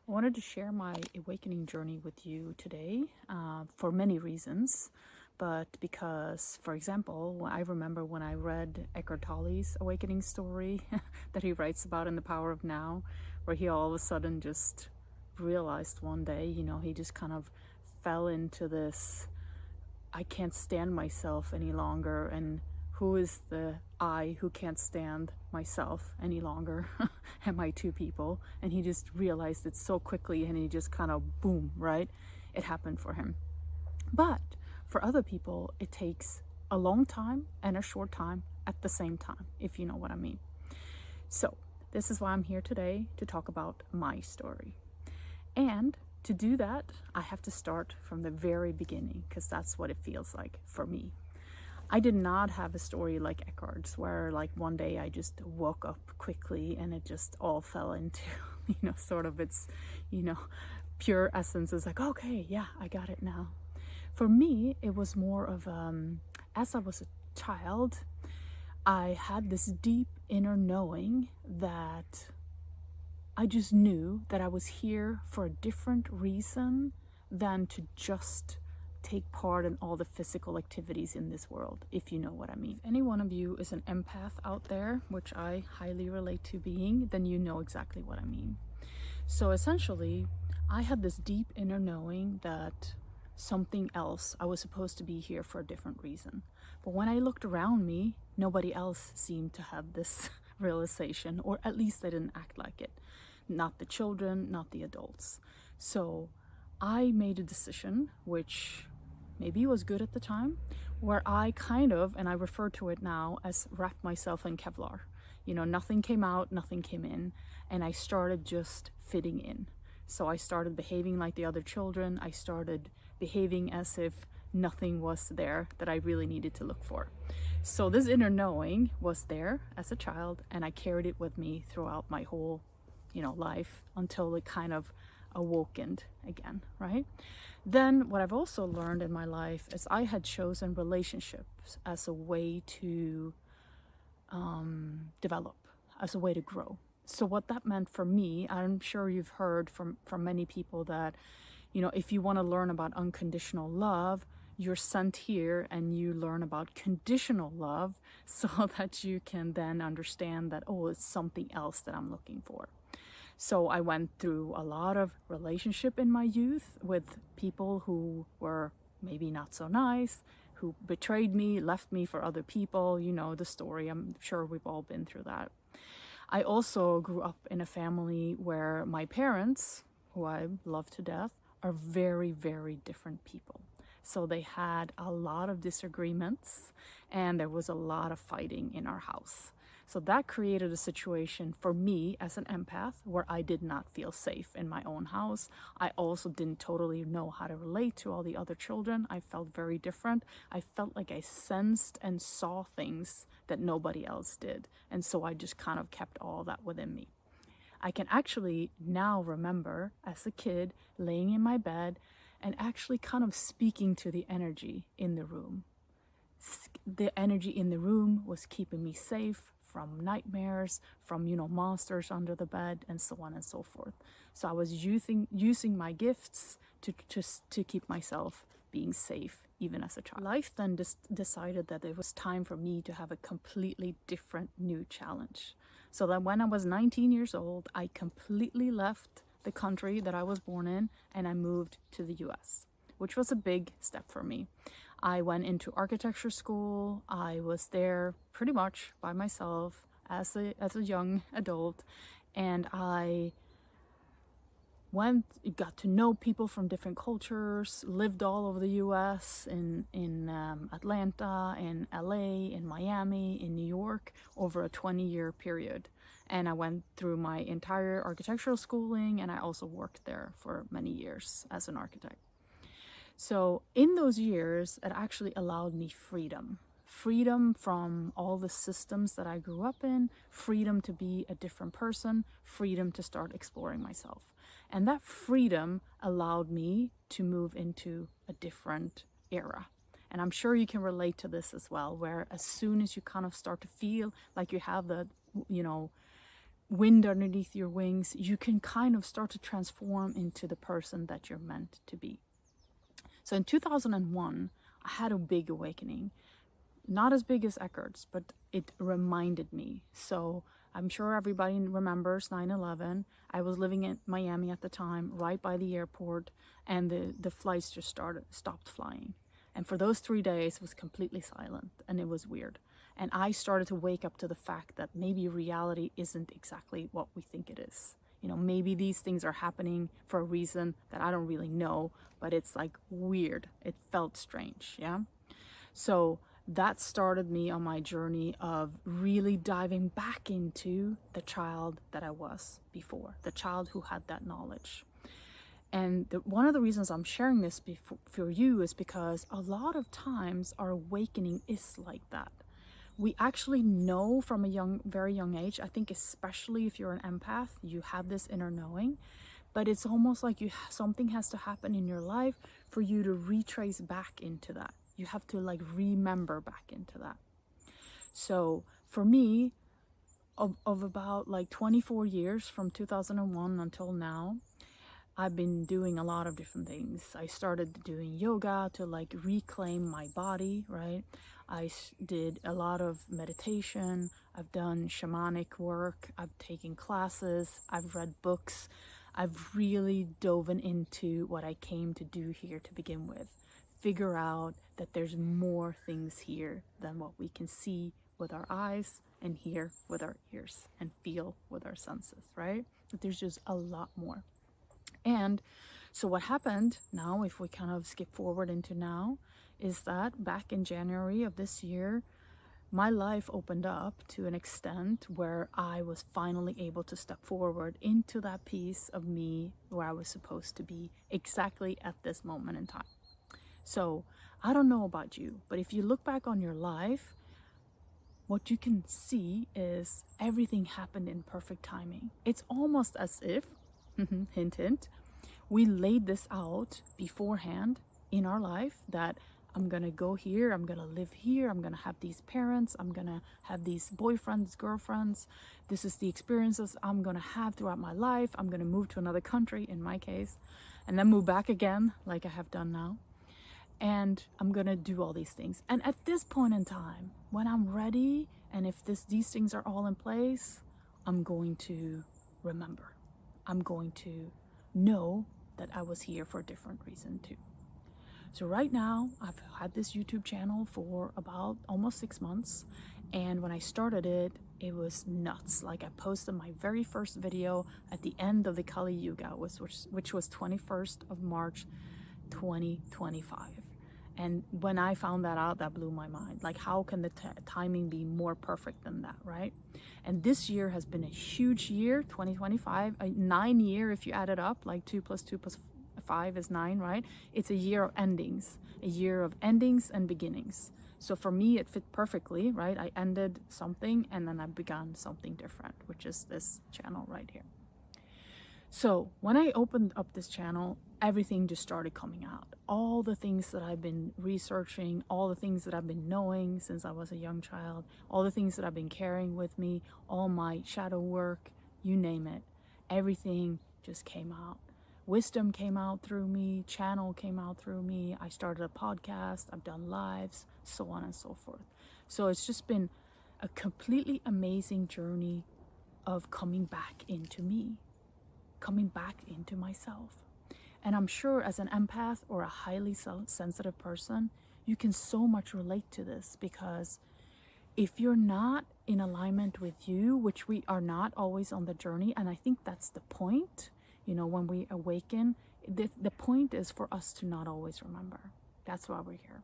I wanted to share my awakening journey with you today for many reasons. But because, for example, I remember when I read Eckhart Tolle's awakening story that he writes about in The Power of Now, where he all of a sudden just realized one day, he just kind of fell into this I can't stand myself any longer, and who is the I who can't stand myself any longer? Am I two people? And he just realized it so quickly, and he just kind of boom, right? It happened for him. But for other people, it takes a long time and a short time at the same time, if you know what I mean. So, this is why I'm here today to talk about my story. And to do that, I have to start from the very beginning, because that's what it feels like for me. I did not have a story like Eckhart's, where like one day I just woke up quickly and it just all fell into, sort of its, pure essence is like, okay, yeah, I got it now. For me, it was more of, as I was a child, I had this deep inner knowing that I just knew that I was here for a different reason than to just take part in all the physical activities in this world, if you know what I mean. If any one of you is an empath out there, which I highly relate to being, then you know exactly what I mean. So essentially, I had this deep inner knowing that something else, I was supposed to be here for a different reason. But when I looked around me, nobody else seemed to have this realization, or at least they didn't act like it. Not the children, not the adults. So I made a decision, which maybe was good at the time, where I kind of, and I refer to it now as wrapped myself in Kevlar. Nothing came out, nothing came in, and I started just fitting in. So I started behaving like the other children. I started behaving as if nothing was there that I really needed to look for. So this inner knowing was there as a child, and I carried it with me throughout my whole life until it kind of awakened again, right? Then what I've also learned in my life is I had chosen relationships as a way to develop, as a way to grow. So what that meant for me, I'm sure you've heard from many people that, if you want to learn about unconditional love, you're sent here and you learn about conditional love so that you can then understand that, oh, it's something else that I'm looking for. So I went through a lot of relationship in my youth with people who were maybe not so nice, who betrayed me, left me for other people. You know the story. I'm sure we've all been through that. I also grew up in a family where my parents, who I love to death, are very, very different people. So they had a lot of disagreements and there was a lot of fighting in our house. So that created a situation for me as an empath where I did not feel safe in my own house. I also didn't totally know how to relate to all the other children. I felt very different. I felt like I sensed and saw things that nobody else did. And so I just kind of kept all that within me. I can actually now remember as a kid laying in my bed and actually kind of speaking to the energy in the room. The energy in the room was keeping me safe from nightmares, from monsters under the bed, and so on and so forth. So I was using my gifts to keep myself being safe even as a child. Life then decided that it was time for me to have a completely different new challenge. So that when I was 19 years old, I completely left the country that I was born in and I moved to the US, which was a big step for me. I went into architecture school. I was there pretty much by myself as a young adult, and I got to know people from different cultures, lived all over the US, in Atlanta, in LA, in Miami, in New York, over a 20-year period. And I went through my entire architectural schooling, and I also worked there for many years as an architect. So in those years, it actually allowed me freedom. Freedom from all the systems that I grew up in, freedom to be a different person, freedom to start exploring myself. And that freedom allowed me to move into a different era. And I'm sure you can relate to this as well, where as soon as you kind of start to feel like you have the, wind underneath your wings, you can kind of start to transform into the person that you're meant to be. So in 2001, I had a big awakening. Not as big as Eckhart's, but it reminded me. So I'm sure everybody remembers 9/11. I was living in Miami at the time, right by the airport, and the flights just stopped flying. And for those 3 days, it was completely silent, and it was weird. And I started to wake up to the fact that maybe reality isn't exactly what we think it is. Maybe these things are happening for a reason that I don't really know, but it's like weird. It felt strange, yeah? So that started me on my journey of really diving back into the child that I was before, the child who had that knowledge. And one of the reasons I'm sharing this for you is because a lot of times our awakening is like that. We actually know from a very young age, I think especially if you're an empath, you have this inner knowing, but it's almost like something has to happen in your life for you to retrace back into that. You have to remember back into that. So for me, of about 24 years from 2001 until now, I've been doing a lot of different things. I started doing yoga to reclaim my body, right? I did a lot of meditation. I've done shamanic work. I've taken classes. I've read books. I've really dove into what I came to do here to begin with. Figure out that there's more things here than what we can see with our eyes and hear with our ears and feel with our senses, right? That there's just a lot more. And so what happened now, if we kind of skip forward into now, is that back in January of this year, my life opened up to an extent where I was finally able to step forward into that piece of me where I was supposed to be exactly at this moment in time. So I don't know about you, but if you look back on your life, what you can see is everything happened in perfect timing. It's almost as if, hint, hint, we laid this out beforehand in our life that I'm gonna go here, I'm gonna live here, I'm gonna have these parents, I'm gonna have these boyfriends, girlfriends. This is the experiences I'm gonna have throughout my life. I'm gonna move to another country, in my case, and then move back again, like I have done now. And I'm gonna do all these things. And at this point in time, when I'm ready, and if these things are all in place, I'm going to remember. I'm going to know that I was here for a different reason too. So right now, I've had this YouTube channel for about almost 6 months. And when I started it, it was nuts. I posted my very first video at the end of the Kali Yuga, which was 21st of March, 2025. And when I found that out, that blew my mind. How can the timing be more perfect than that, right? And this year has been a huge year, 2025, a 9-year if you add it up, 2 plus 2 plus 5 is 9, right? It's a year of endings, a year of endings and beginnings. So for me, it fit perfectly, right? I ended something and then I began something different, which is this channel right here. So when I opened up this channel, everything just started coming out. All the things that I've been researching, all the things that I've been knowing since I was a young child, all the things that I've been carrying with me, all my shadow work, you name it, everything just came out. Wisdom came out through me, channel came out through me. I started a podcast, I've done lives, so on and so forth. So it's just been a completely amazing journey of coming back into me, coming back into myself. And I'm sure as an empath or a highly sensitive person, you can so much relate to this, because if you're not in alignment with you, which we are not always on the journey, and I think that's the point, when we awaken, the point is for us to not always remember. That's why we're here.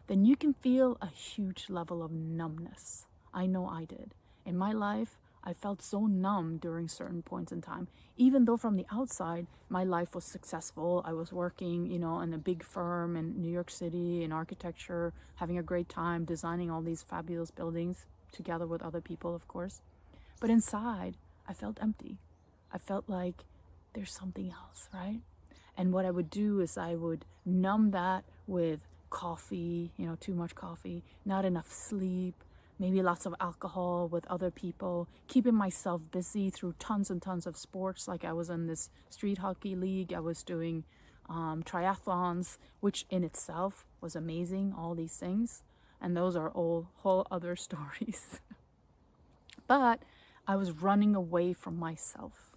Then you can feel a huge level of numbness. I know I did. In my life, I felt so numb during certain points in time, even though from the outside, my life was successful. I was working, in a big firm in New York City in architecture, having a great time, designing all these fabulous buildings together with other people, of course. But inside, I felt empty. I felt like there's something else, right? And what I would do is I would numb that with coffee, too much coffee, not enough sleep, maybe lots of alcohol with other people, keeping myself busy through tons and tons of sports. Like I was in this street hockey league, I was doing triathlons, which in itself was amazing, all these things. And those are all whole other stories. But I was running away from myself.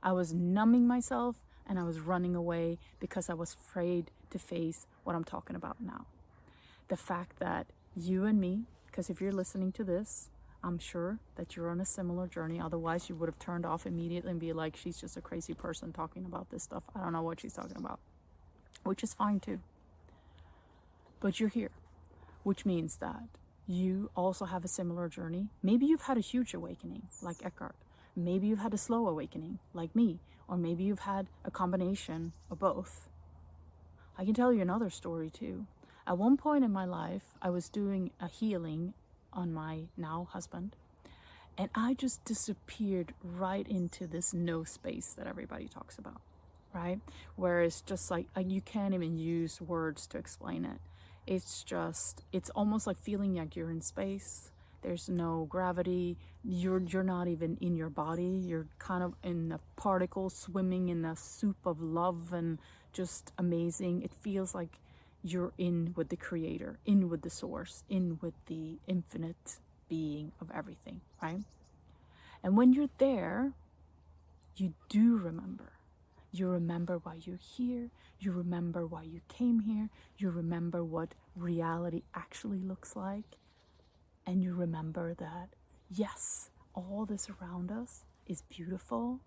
I was numbing myself and I was running away because I was afraid to face what I'm talking about now. The fact that you and me, because if you're listening to this, I'm sure that you're on a similar journey. Otherwise, you would have turned off immediately and be like, she's just a crazy person talking about this stuff. I don't know what she's talking about, which is fine too. But you're here, which means that you also have a similar journey. Maybe you've had a huge awakening like Eckhart. Maybe you've had a slow awakening like me, or maybe you've had a combination of both. I can tell you another story too. At one point in my life, I was doing a healing on my now husband, and I just disappeared right into this no space that everybody talks about, right? Where it's just like you can't even use words to explain it. It's almost like feeling like you're in space. There's no gravity. You're not even in your body. You're kind of in a particle swimming in a soup of love and just amazing. It feels like you're in with the creator, in with the source, in with the infinite being of everything, right? And when you're there, you do remember. You remember why you're here. You remember why you came here. You remember what reality actually looks like. And you remember that, yes, all this around us is beautiful,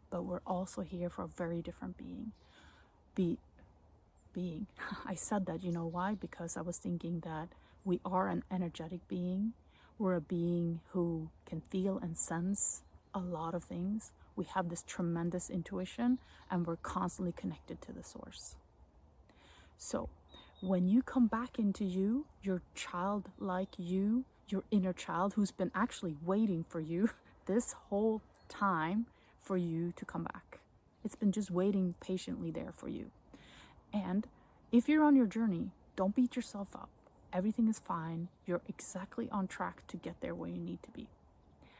but we're also here for a very different being. I said that, you know why? Because I was thinking that we are an energetic being. We're a being who can feel and sense a lot of things. We have this tremendous intuition, and we're constantly connected to the source. So when you come back into you, your childlike you, your inner child who's been actually waiting for you this whole time for you to come back. It's been just waiting patiently there for you. And if you're on your journey, don't beat yourself up. Everything is fine. You're exactly on track to get there where you need to be.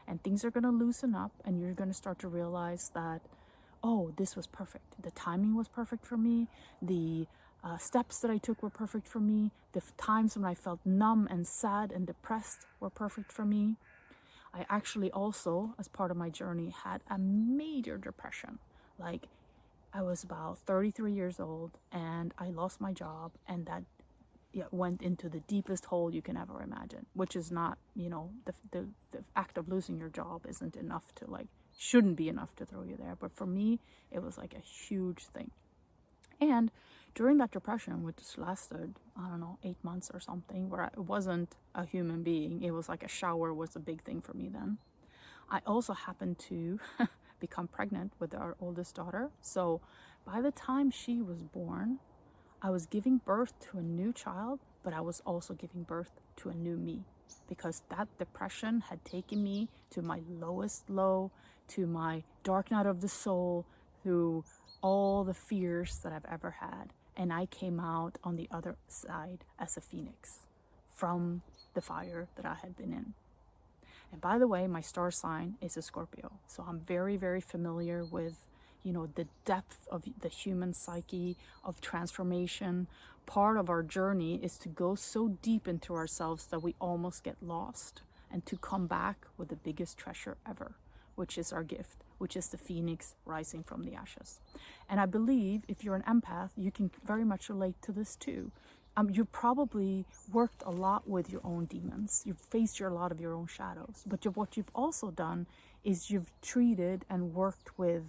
And things are going to loosen up, and you're going to start to realize that, oh, this was perfect. The timing was perfect for me. The steps that I took were perfect for me. The times when I felt numb and sad and depressed were perfect for me. I actually also, as part of my journey, had a major depression. Like, I was about 33 years old and I lost my job, and that went into the deepest hole you can ever imagine, which is not, the act of losing your job isn't enough to shouldn't be enough to throw you there. But for me, it was like a huge thing. And during that depression, which lasted, 8 months or something, where I wasn't a human being, it was like a shower was a big thing for me then. I also happened to become pregnant with our oldest daughter. So by the time she was born, I was giving birth to a new child, but I was also giving birth to a new me, because that depression had taken me to my lowest low, to my dark night of the soul, through all the fears that I've ever had. And I came out on the other side as a phoenix from the fire that I had been in. And by the way, my star sign is a Scorpio. So I'm very, very familiar with, the depth of the human psyche, of transformation. Part of our journey is to go so deep into ourselves that we almost get lost, and to come back with the biggest treasure ever, which is our gift, which is the phoenix rising from the ashes. And I believe if you're an empath, you can very much relate to this too. You probably worked a lot with your own demons. You've faced a lot of your own shadows. But what you've also done is you've treated and worked with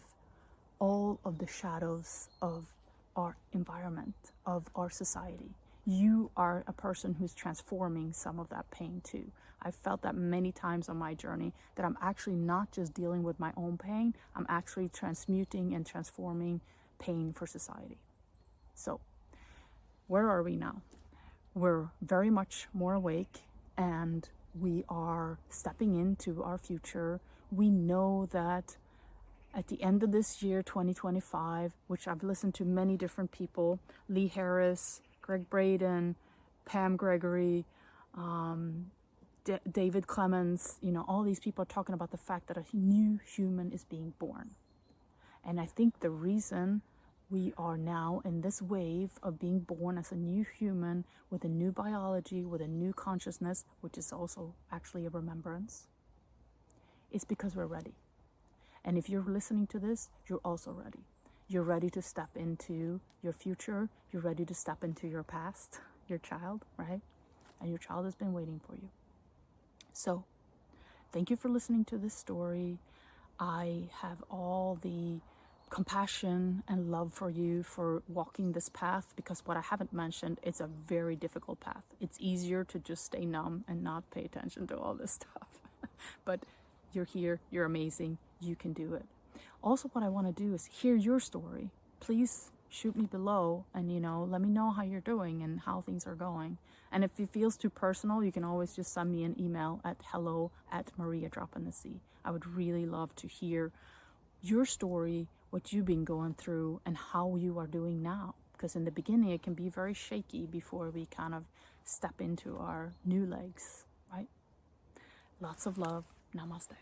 all of the shadows of our environment, of our society. You are a person who's transforming some of that pain too. I've felt that many times on my journey, that I'm actually not just dealing with my own pain, I'm actually transmuting and transforming pain for society. So, where are we now? We're very much more awake, and we are stepping into our future. We know that at the end of this year, 2025, which I've listened to many different people, Lee Harris, Greg Braden, Pam Gregory, David Clemens, all these people are talking about the fact that a new human is being born. And I think the reason we are now in this wave of being born as a new human with a new biology, with a new consciousness, which is also actually a remembrance, is because we're ready. And if you're listening to this, you're also ready. You're ready to step into your future. You're ready to step into your past, your child, right? And your child has been waiting for you. So, thank you for listening to this story. I have all the compassion and love for you for walking this path, because what I haven't mentioned, it's a very difficult path. It's easier to just stay numb and not pay attention to all this stuff. But you're here, you're amazing, you can do it. Also, what I want to do is hear your story. Please shoot me below and, let me know how you're doing and how things are going. And if it feels too personal, you can always just send me an email at hello@mariadropinthesea. I would really love to hear your story, what you've been going through, and how you are doing now. Because in the beginning, it can be very shaky before we kind of step into our new legs, right? Lots of love. Namaste.